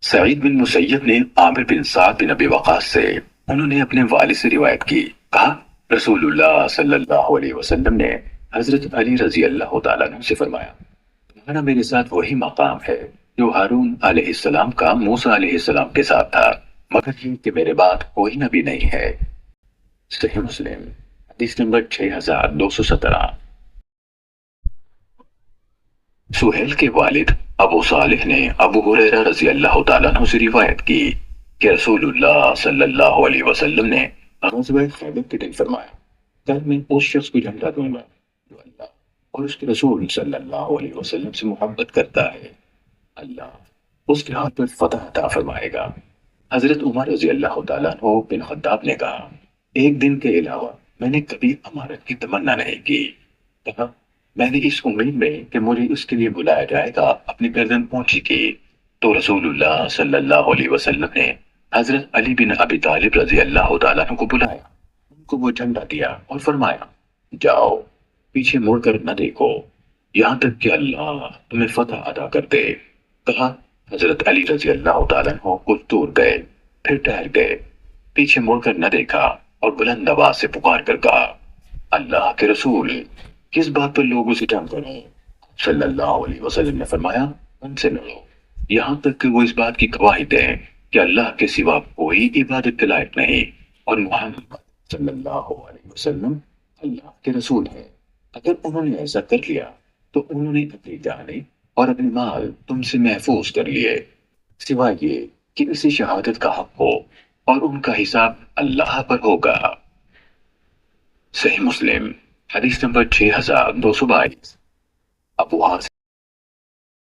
سعید بن مسیب نے عامر بن سعد بن ابی وقاص سے انہوں نے اپنے والد سے روایت کی، کہا رسول اللہ صلی اللہ علیہ وسلم نے حضرت علی رضی اللہ تعالیٰ عنہ سے فرمایا، تمہارا میرے ساتھ وہی مقام ہے جو ہارون علیہ السلام کا موسیٰ علیہ السلام کے ساتھ تھا، مگر یہ کہ میرے بعد کوئی نبی نہیں ہے۔ صحیح مسلم حدیث نمبر 6217۔ سہیل کے والد ابو صالح نے ابو ہریرہ رضی اللہ تعالیٰ عنہ سے روایت کی کہ رسول اللہ صلی اللہ علیہ وسلم نے غزوہ خیبر کے دن فرمایا، کل میں اس شخص کو جھنڈا دوں گا جو اللہ اور اس کے رسول صلی اللہ علیہ وسلم سے محبت کرتا ہے، اللہ اس کے ہاتھ پر فتح عطا فرمائے گا۔ حضرت عمر رضی اللہ تعالیٰ عنہ بن خطاب نے کہا، ایک دن کے علاوہ میں نے کبھی امارت کی تمنا نہیں کی۔ کہا میں نے اس امید میں کہ مجھے اس کے لیے بلایا جائے گا اپنی گردن پہنچی کی، تو رسول اللہ صلی اللہ علیہ وسلم نے حضرت علی بن ابی طالب رضی اللہ تعالیٰ عنہ کو بلایا، ان کو وہ جھنڈا دیا اور فرمایا، جاؤ پیچھے مڑ کر نہ دیکھو یہاں تک کہ اللہ تمہیں فتح عطا کر دے۔ کہا حضرت علی رضی اللہ تعالیٰ عنہ کچھ دور گئے، پھر ٹہر گئے، پیچھے مڑ کر نہ دیکھا اور بلند آواز سے پکار کر کہا، اللہ کے رسول کس بات پر لوگوں سے جنگ کریں؟ صلی اللہ علیہ وسلم نے فرمایا، ان سے لڑو یہاں تک کہ وہ اس بات کی گواہی دیں کہ اللہ کے سوا کوئی عبادت کے لائق نہیں اور محمد صلی اللہ علیہ وسلم اللہ کے رسول ہے۔ اگر انہوں نے ایسا کر لیا تو انہوں نے اپنی جانیں اور اپنے مال تم سے محفوظ کر لیے، سوائے یہ کہ اسے شہادت کا حق ہو اور ان کا حساب اللہ پر ہوگا۔ صحیح مسلم حدیث نمبر 6222۔ ابو حازم